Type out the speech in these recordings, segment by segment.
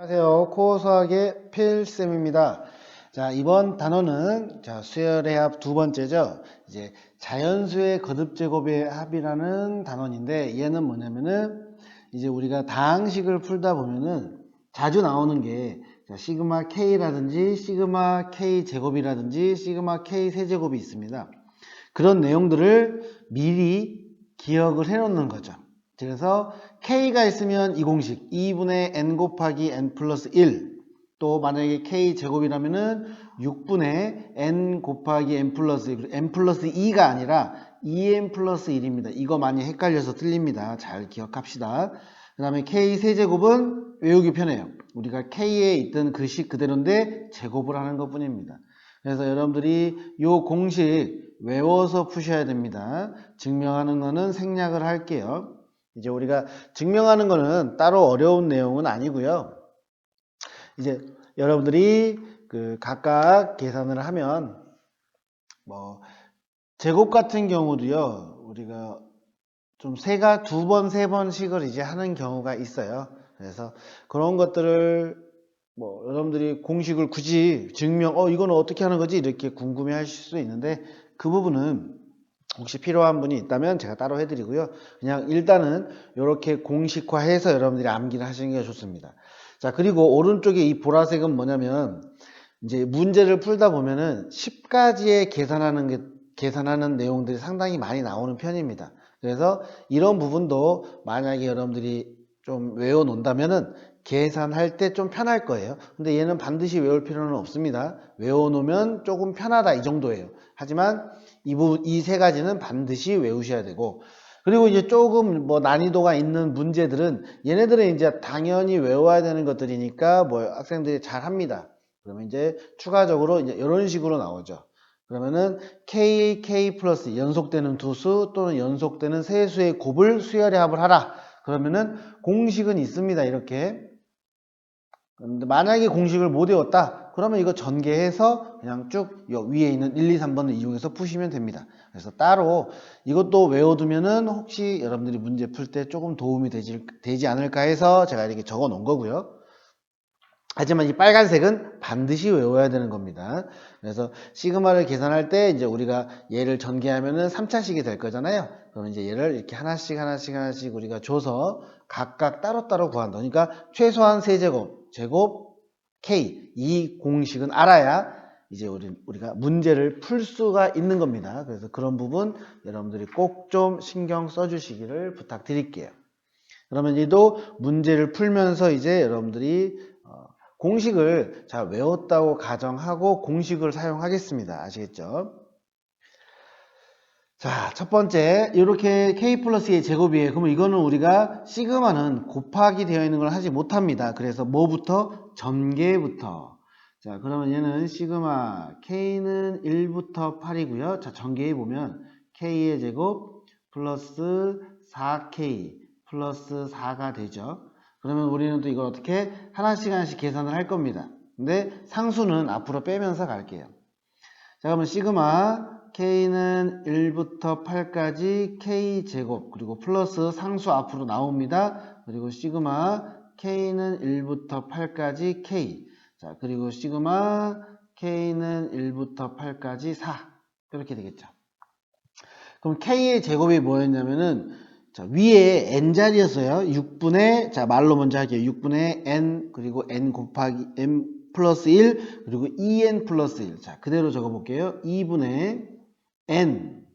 안녕하세요. 코어 수학의 필쌤입니다. 자, 이번 단어는 수열의 합 두 번째죠. 이제 자연수의 거듭제곱의 합이라는 단원인데 얘는 뭐냐면은 이제 우리가 다항식을 풀다 보면은 자주 나오는 게 시그마 K라든지 시그마 K 제곱이라든지 시그마 K 세제곱이 있습니다. 그런 내용들을 미리 기억을 해 놓는 거죠. 그래서 K가 있으면 이 공식 2분의 n 곱하기 n 플러스 1, 또 만약에 K 제곱이라면은 6분의 n 곱하기 n 플러스 1, n 플러스 2가 아니라 2n 플러스 1입니다. 이거 많이 헷갈려서 틀립니다. 잘 기억합시다. 그 다음에 K 세제곱은 외우기 편해요. 우리가 K에 있던 그 식 그대로인데 제곱을 하는 것 뿐입니다. 그래서 여러분들이 이 공식 외워서 푸셔야 됩니다. 증명하는 거는 생략을 할게요. 이제 우리가 증명하는 거는 따로 어려운 내용은 아니고요. 이제 여러분들이 각각 계산을 하면 제곱 같은 경우도요. 우리가 좀 두 번, 세 번씩을 이제 하는 경우가 있어요. 그래서 그런 것들을 여러분들이 공식을 굳이 이거는 어떻게 하는 거지? 이렇게 궁금해 하실 수 있는데 그 부분은 혹시 필요한 분이 있다면 제가 따로 해드리고요. 그냥 일단은 이렇게 공식화해서 여러분들이 암기를 하시는 게 좋습니다. 자, 그리고 오른쪽에 이 보라색은 뭐냐면 이제 문제를 풀다 보면은 10가지의 계산하는 내용들이 상당히 많이 나오는 편입니다. 그래서 이런 부분도 만약에 여러분들이 좀 외워 놓는다면은 계산할 때 좀 편할 거예요. 근데 얘는 반드시 외울 필요는 없습니다. 외워 놓으면 조금 편하다 이 정도예요. 하지만 이 세 가지는 반드시 외우셔야 되고, 그리고 이제 조금 난이도가 있는 문제들은 얘네들은 이제 당연히 외워야 되는 것들이니까 학생들이 잘 합니다. 그러면 이제 추가적으로 이제 이런 식으로 나오죠. 그러면은 K 플러스 연속되는 두수 또는 연속되는 세 수의 곱을 수열의 합을 하라. 그러면은 공식은 있습니다. 이렇게. 근데 만약에 공식을 못 외웠다. 그러면 이거 전개해서 그냥 쭉 위에 있는 1, 2, 3번을 이용해서 푸시면 됩니다. 그래서 따로 이것도 외워두면은 혹시 여러분들이 문제 풀 때 조금 도움이 되지 않을까 해서 제가 이렇게 적어 놓은 거고요. 하지만 이 빨간색은 반드시 외워야 되는 겁니다. 그래서 시그마를 계산할 때 이제 우리가 얘를 전개하면은 3차식이 될 거잖아요. 그럼 이제 얘를 이렇게 하나씩 우리가 줘서 각각 따로따로 구한다. 그러니까 최소한 세제곱, 제곱, K 이 공식은 알아야 이제 우리가 문제를 풀 수가 있는 겁니다. 그래서 그런 부분 여러분들이 꼭 좀 신경 써주시기를 부탁드릴게요. 그러면 얘도 문제를 풀면서 이제 여러분들이 공식을 잘 외웠다고 가정하고 공식을 사용하겠습니다. 아시겠죠? 자, 첫 번째 이렇게 K 플러스의 제곱이에요. 그러면 이거는 우리가 시그마는 곱하기 되어 있는 걸 하지 못합니다. 그래서 뭐부터? 전개부터. 자, 그러면 얘는 시그마 K는 1부터 8이고요. 자, 전개해 보면 K의 제곱 플러스 4K 플러스 4가 되죠. 그러면 우리는 또 이걸 어떻게 하나씩 계산을 할 겁니다. 근데 상수는 앞으로 빼면서 갈게요. 자, 그러면 시그마 K는 1부터 8까지 K제곱, 그리고 플러스 상수 앞으로 나옵니다. 그리고 시그마 K는 1부터 8까지 K. 자, 그리고 시그마 K는 1부터 8까지 4. 이렇게 되겠죠. 그럼 K의 제곱이 뭐였냐면은, 자, 위에 n자리였어요. 6분의, 자, 말로 먼저 할게요. 6분의 n, 그리고 n 곱하기 n 플러스 1, 그리고 2n 플러스 1. 자, 그대로 적어 볼게요. 2분의 n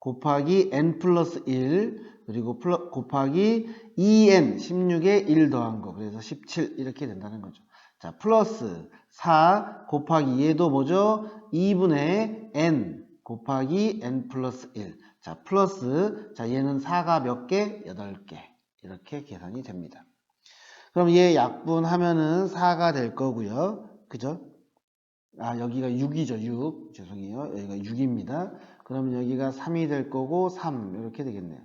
곱하기 n 플러스 1, 그리고 곱하기 2n, 16에 1 더한 거. 그래서 17, 이렇게 된다는 거죠. 자, 플러스 4 곱하기 얘도 뭐죠? 2분의 n 곱하기 n 플러스 1. 자, 플러스, 자, 얘는 4가 몇 개? 8개. 이렇게 계산이 됩니다. 그럼 얘 약분하면은 4가 될 거고요. 그죠? 아, 여기가 6이죠. 6. 죄송해요. 여기가 6입니다. 그러면 여기가 3이 될 거고 3 이렇게 되겠네요.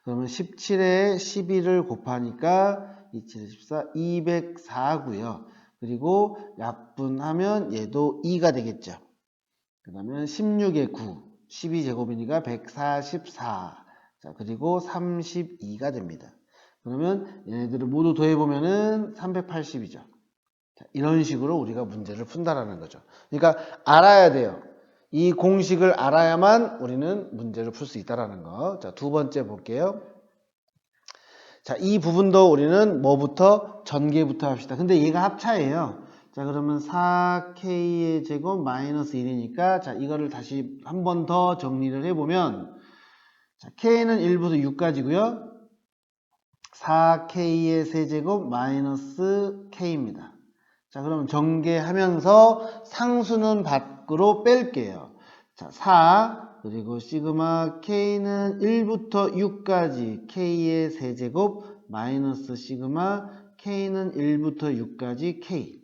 그러면 17에 12를 곱하니까 27에 14, 204고요. 그리고 약분하면 얘도 2가 되겠죠. 그러면 16에 9, 12제곱이니까 144. 자, 그리고 32가 됩니다. 그러면 얘네들을 모두 더해보면은 380이죠. 자, 이런 식으로 우리가 문제를 푼다라는 거죠. 그러니까 알아야 돼요. 이 공식을 알아야만 우리는 문제를 풀 수 있다라는 거. 자, 두 번째 볼게요. 자, 이 부분도 우리는 뭐부터? 전개부터 합시다. 근데 얘가 합차예요. 자, 그러면 4k의 제곱 마이너스 1이니까 자, 이거를 다시 한 번 더 정리를 해보면 자, k는 1부터 6까지고요. 4k의 세제곱 마이너스 k입니다. 자, 그럼 전개하면서 상수는 밖으로 뺄게요. 자, 4 그리고 시그마 k는 1부터 6까지 k의 세제곱 마이너스 시그마 k는 1부터 6까지 k.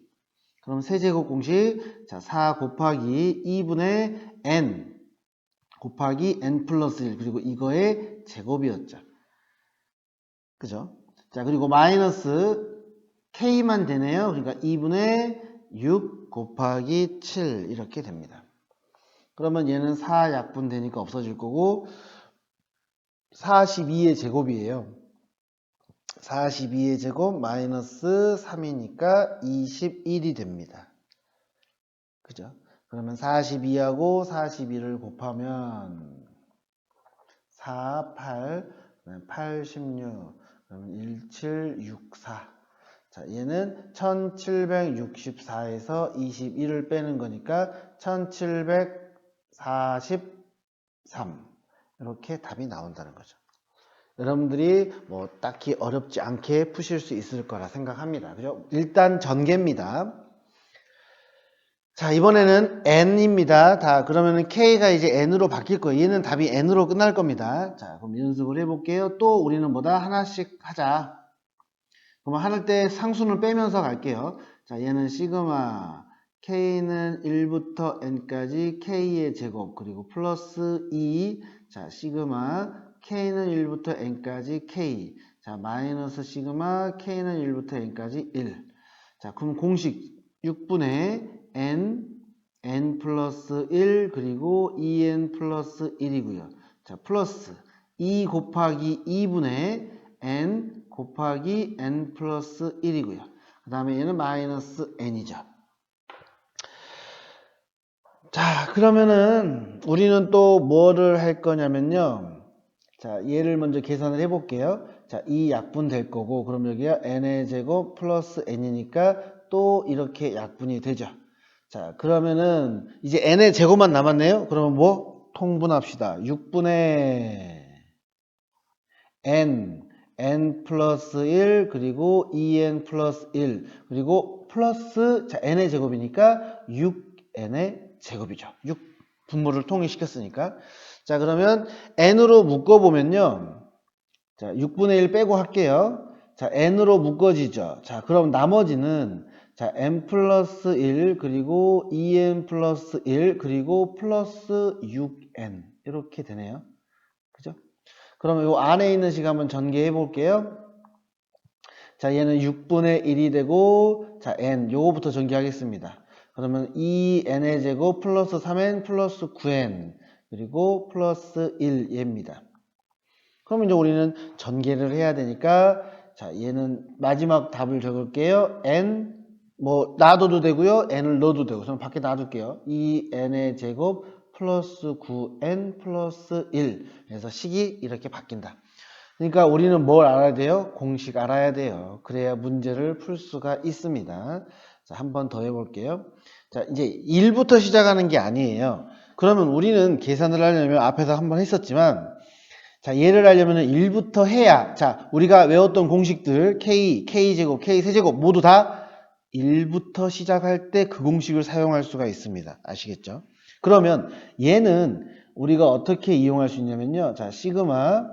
그럼 세제곱 공식 자, 4 곱하기 2분의 n 곱하기 n 플러스 1 그리고 이거의 제곱이었죠. 그죠? 자, 그리고 마이너스 k만 되네요. 그러니까 2분의 6 곱하기 7 이렇게 됩니다. 그러면 얘는 4 약분 되니까 없어질 거고 42의 제곱이에요. 42의 제곱 마이너스 3이니까 21이 됩니다. 그죠? 그러면 42하고 42를 곱하면 4, 8, 8, 16, 그러면 1764. 자, 얘는 1764에서 21을 빼는 거니까 1743. 이렇게 답이 나온다는 거죠. 여러분들이 뭐 딱히 어렵지 않게 푸실 수 있을 거라 생각합니다. 그죠? 일단 전개입니다. 자, 이번에는 n입니다. 다 그러면은 k가 이제 n으로 바뀔 거예요. 얘는 답이 n으로 끝날 겁니다. 자, 그럼 연습을 해볼게요. 또 우리는 뭐다? 하나씩 하자. 그럼 할 때 상수는 빼면서 갈게요. 자, 얘는 시그마 k는 1부터 n까지 k의 제곱 그리고 플러스 2. 자, 시그마 k는 1부터 n까지 k. 자, 마이너스 시그마 k는 1부터 n까지 1. 자, 그럼 공식 6분의 n 플러스 1 그리고 2n 플러스 1이고요. 자, 플러스 2 곱하기 2분의 n 곱하기 n 플러스 1이고요. 그 다음에 얘는 마이너스 n이죠. 자, 그러면은 우리는 또 뭐를 할 거냐면요. 자, 얘를 먼저 계산을 해볼게요. 자, 이 약분 될 거고, 그럼 여기가 n의 제곱 플러스 n이니까 또 이렇게 약분이 되죠. 자, 그러면은 이제 n의 제곱만 남았네요. 그러면 뭐? 통분합시다. 6분의 n 플러스 1 그리고 2n 플러스 1 그리고 플러스 자, n의 제곱이니까 6n의 제곱이죠. 6 분모를 통일시켰으니까. 자, 그러면 n으로 묶어보면요. 자, 6분의 1 빼고 할게요. 자, n으로 묶어지죠. 자, 그럼 나머지는 자, n 플러스 1 그리고 2n 플러스 1 그리고 플러스 6n 이렇게 되네요. 그죠? 그러면 이 안에 있는 식 한번 전개해 볼게요. 자, 얘는 6분의 1이 되고 자, n 요거부터 전개하겠습니다. 그러면 2n의 제곱 플러스 3n 플러스 9n 그리고 플러스 1 얘입니다. 그러면 이제 우리는 전개를 해야 되니까 자, 얘는 마지막 답을 적을게요. n 뭐 놔둬도 되고요. n을 넣어도 되고 저는 밖에 놔둘게요. 2n의 제곱 플러스 9n 플러스 1 그래서 식이 이렇게 바뀐다. 그러니까 우리는 뭘 알아야 돼요? 공식 알아야 돼요. 그래야 문제를 풀 수가 있습니다. 자, 한 번 더 해볼게요. 자, 이제 1부터 시작하는 게 아니에요. 그러면 우리는 계산을 하려면 앞에서 한 번 했었지만 자, 얘를 하려면 1부터 해야 자, 우리가 외웠던 공식들 k, k제곱, k세제곱 모두 다 1부터 시작할 때 그 공식을 사용할 수가 있습니다. 아시겠죠? 그러면 얘는 우리가 어떻게 이용할 수 있냐면요. 자, 시그마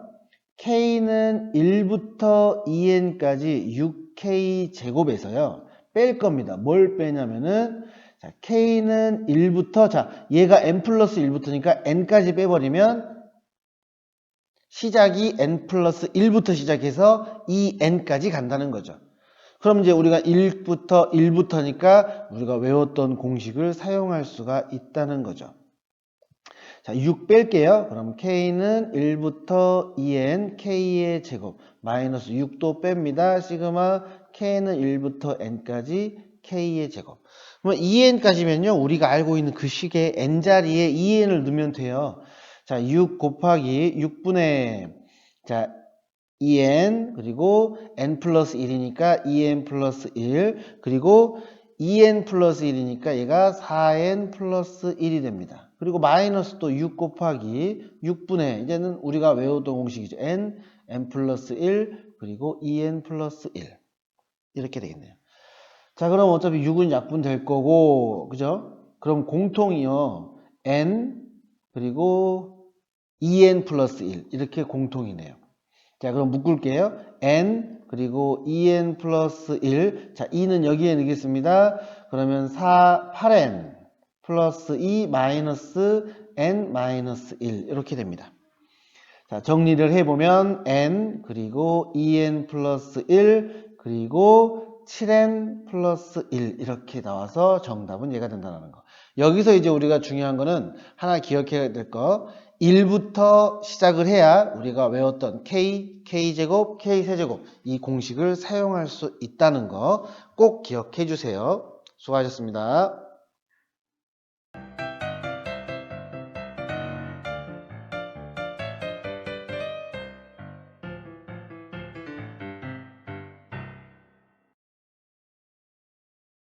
k는 1부터 2n까지 6k 제곱에서요. 뺄 겁니다. 뭘 빼냐면은 자, k는 1부터 자, 얘가 n 플러스 1부터니까 n까지 빼버리면 시작이 n 플러스 1부터 시작해서 2n까지 간다는 거죠. 그럼 이제 우리가 1부터니까 우리가 외웠던 공식을 사용할 수가 있다는 거죠. 자, 6 뺄게요. 그럼 k는 1부터 2n k의 제곱 마이너스 6도 뺍니다. 시그마 k는 1부터 n까지 k의 제곱. 그러면 2n까지면요, 우리가 알고 있는 그 식의 n자리에 2n을 넣으면 돼요. 자, 6 곱하기 6분의, 자, 2n, 그리고 n 플러스 1이니까 2n 플러스 1, 그리고 2n 플러스 1이니까 얘가 4n 플러스 1이 됩니다. 그리고 마이너스 또 6 곱하기 6분의, 이제는 우리가 외웠던 공식이죠. n 플러스 1, 그리고 2n 플러스 1. 이렇게 되겠네요. 자, 그럼 어차피 6은 약분될 거고, 그죠? 그럼 공통이요. n, 그리고 2n 플러스 1. 이렇게 공통이네요. 자, 그럼 묶을게요. n, 그리고 2n 플러스 1. 자, 2는 여기에 넣겠습니다. 그러면 8n 플러스 2 마이너스 n 마이너스 1. 이렇게 됩니다. 자, 정리를 해보면 n, 그리고 2n 플러스 1, 그리고 7n 플러스 1 이렇게 나와서 정답은 얘가 된다는 거. 여기서 이제 우리가 중요한 거는 하나 기억해야 될 거. 1부터 시작을 해야 우리가 외웠던 k, k제곱, k세제곱 이 공식을 사용할 수 있다는 거 꼭 기억해 주세요. 수고하셨습니다.